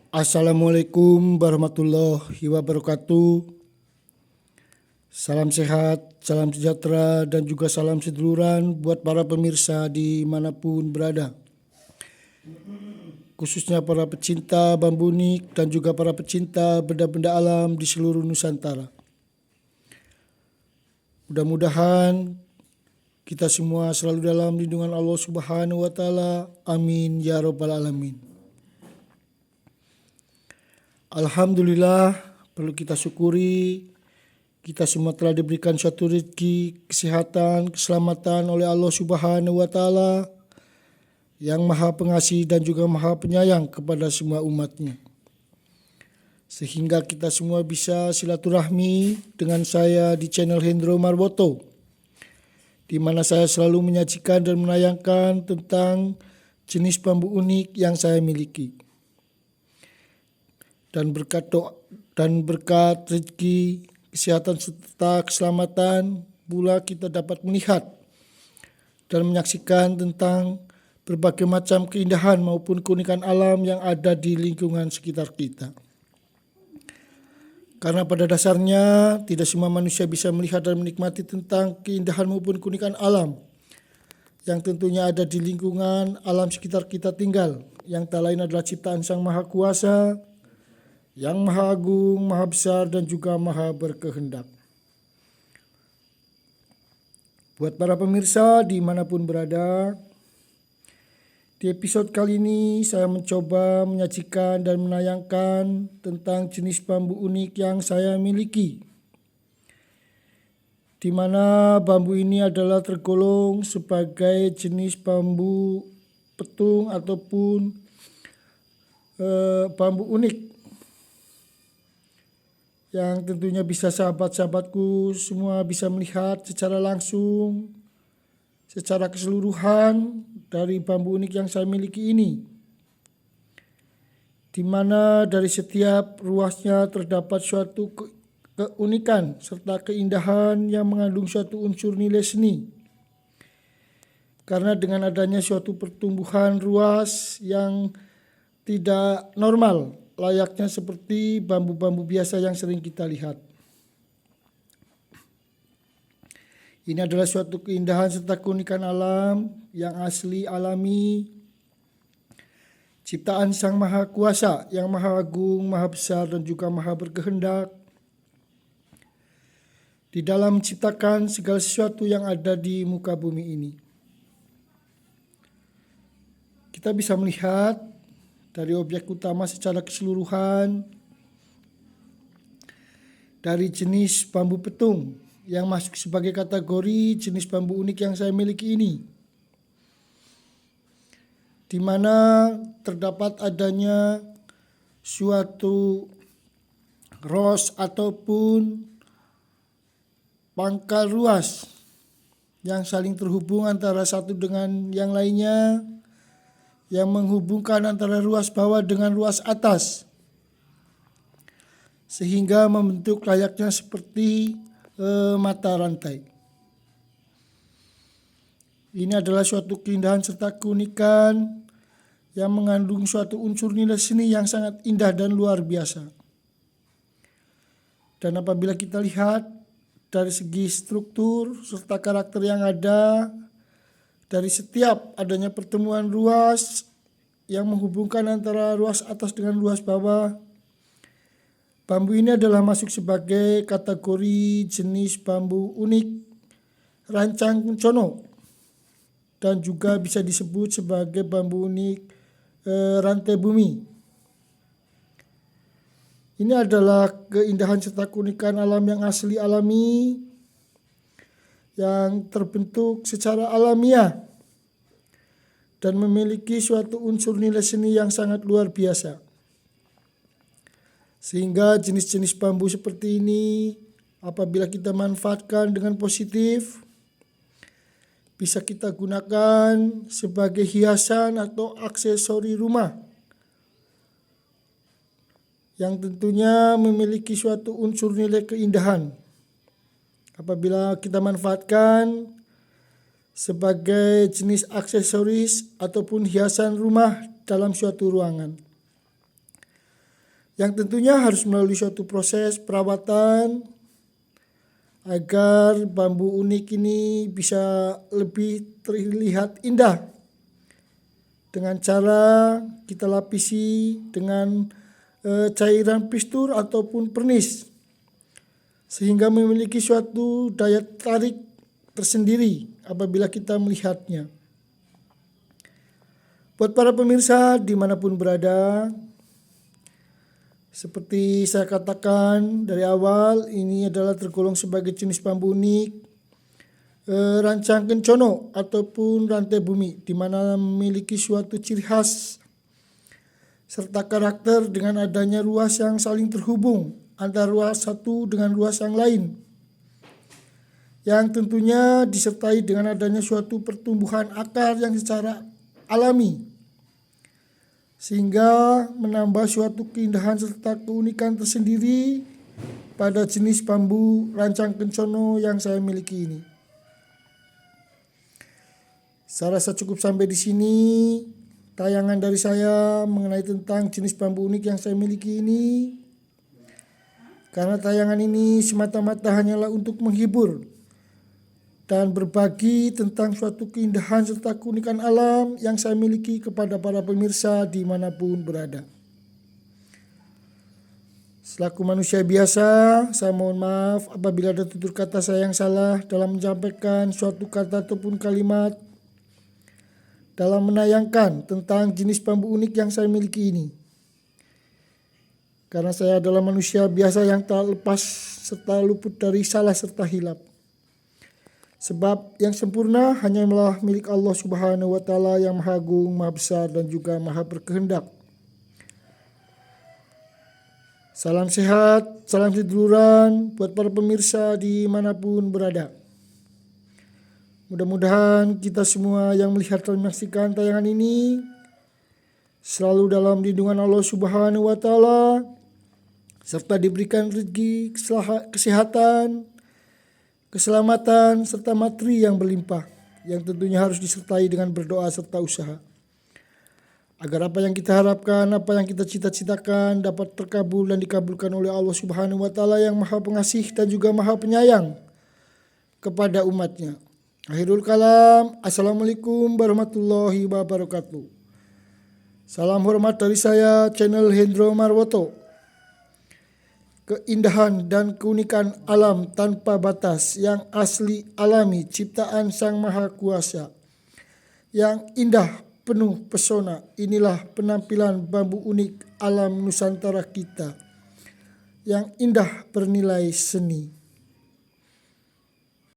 Assalamualaikum warahmatullahi wabarakatuh. Salam sehat, salam sejahtera, dan juga salam seduluran buat para pemirsa dimanapun berada. Khususnya para pecinta bambu unik dan juga para pecinta benda-benda alam di seluruh Nusantara. Mudah-mudahan kita semua selalu dalam lindungan Allah Subhanahu wa Ta'ala. Amin ya Rabbal Alamin. Alhamdulillah, perlu kita syukuri, kita semua telah diberikan suatu rezeki, kesehatan, keselamatan oleh Allah Subhanahu wa Ta'ala yang Maha Pengasih dan juga Maha Penyayang kepada semua umatnya. Sehingga kita semua bisa silaturahmi dengan saya di channel Hendro Marwoto, di mana saya selalu menyajikan dan menayangkan tentang jenis bambu unik yang saya miliki. Dan berkat rezeki, kesehatan serta keselamatan pula kita dapat melihat dan menyaksikan tentang berbagai macam keindahan maupun keunikan alam yang ada di lingkungan sekitar kita. Karena pada dasarnya tidak semua manusia bisa melihat dan menikmati tentang keindahan maupun keunikan alam yang tentunya ada di lingkungan alam sekitar kita tinggal, yang tak lain adalah ciptaan Sang Maha Kuasa, yang Maha Agung, Maha Besar, dan juga Maha Berkehendak. Buat para pemirsa dimanapun berada, di episode kali ini saya mencoba menyajikan dan menayangkan tentang jenis bambu unik yang saya miliki, di mana bambu ini adalah tergolong sebagai jenis bambu petung ataupun bambu unik, yang tentunya bisa sahabat-sahabatku semua bisa melihat secara langsung, secara keseluruhan dari bambu unik yang saya miliki ini, di mana dari setiap ruasnya terdapat suatu keunikan serta keindahan yang mengandung suatu unsur nilai seni. Karena dengan adanya suatu pertumbuhan ruas yang tidak normal, layaknya seperti bambu-bambu biasa yang sering kita lihat. Ini adalah suatu keindahan serta keunikan alam yang asli alami, ciptaan Sang Maha Kuasa yang Maha Agung, Maha Besar, dan juga Maha Berkehendak di dalam menciptakan segala sesuatu yang ada di muka bumi ini. Kita bisa melihat dari objek utama secara keseluruhan, dari jenis bambu petung yang masuk sebagai kategori jenis bambu unik yang saya miliki ini, di mana terdapat adanya suatu ros ataupun pangkal ruas yang saling terhubung antara satu dengan yang lainnya, yang menghubungkan antara ruas bawah dengan ruas atas, sehingga membentuk layaknya seperti mata rantai. Ini adalah suatu keindahan serta keunikan yang mengandung suatu unsur nilai seni yang sangat indah dan luar biasa. Dan apabila kita lihat dari segi struktur serta karakter yang ada, dari setiap adanya pertemuan ruas yang menghubungkan antara ruas atas dengan ruas bawah, bambu ini adalah masuk sebagai kategori jenis bambu unik rancang conok, dan juga bisa disebut sebagai bambu unik rantai bumi. Ini adalah keindahan serta keunikan alam yang asli alami, yang terbentuk secara alamiah dan memiliki suatu unsur nilai seni yang sangat luar biasa. Sehingga jenis-jenis bambu seperti ini apabila kita manfaatkan dengan positif, bisa kita gunakan sebagai hiasan atau aksesori rumah, yang tentunya memiliki suatu unsur nilai keindahan apabila kita manfaatkan sebagai jenis aksesoris ataupun hiasan rumah dalam suatu ruangan. yang tentunya harus melalui suatu proses perawatan agar bambu unik ini bisa lebih terlihat indah dengan cara kita lapisi dengan cairan pistur ataupun pernis sehingga memiliki suatu daya tarik tersendiri apabila kita melihatnya. Buat para pemirsa dimanapun berada, seperti saya katakan dari awal, ini adalah tergolong sebagai jenis bambu unik rancang kencono ataupun rantai bumi, di mana memiliki suatu ciri khas serta karakter dengan adanya ruas yang saling terhubung antara ruas satu dengan ruas yang lain, yang tentunya disertai dengan adanya suatu pertumbuhan akar yang secara alami sehingga menambah suatu keindahan serta keunikan tersendiri pada jenis bambu rancang kencono yang saya miliki ini. Saya rasa cukup sampai di sini tayangan dari saya mengenai tentang jenis bambu unik yang saya miliki ini. Karena tayangan ini semata-mata hanyalah untuk menghibur dan berbagi tentang suatu keindahan serta keunikan alam yang saya miliki kepada para pemirsa dimanapun berada. Selaku manusia biasa, saya mohon maaf apabila ada tutur kata saya yang salah dalam menyampaikan suatu kata ataupun kalimat dalam menayangkan tentang jenis bambu unik yang saya miliki ini. Karena saya adalah manusia biasa yang tak lepas serta luput dari salah serta hilap. Sebab yang sempurna hanyalah milik Allah Subhanahu wa Ta'ala yang Maha Agung, Maha Besar dan juga Maha Berkehendak. Salam sehat, salam seduluran buat para pemirsa dimanapun berada. Mudah-mudahan kita semua yang melihat dan menyaksikan tayangan ini selalu dalam lindungan Allah Subhanahu wa Ta'ala, serta diberikan rezeki, kesehatan, keselamatan, serta materi yang berlimpah, yang tentunya harus disertai dengan berdoa serta usaha. Agar apa yang kita harapkan, apa yang kita cita-citakan dapat terkabul dan dikabulkan oleh Allah Subhanahu wa Ta'ala yang Maha Pengasih dan juga Maha Penyayang kepada umatnya. Akhirul kalam, Assalamualaikum warahmatullahi wabarakatuh. Salam hormat dari saya, channel Hendro Marwoto. Keindahan dan keunikan alam tanpa batas yang asli alami ciptaan Sang Maha Kuasa yang indah penuh pesona. Inilah penampilan bambu unik alam Nusantara kita yang indah bernilai seni.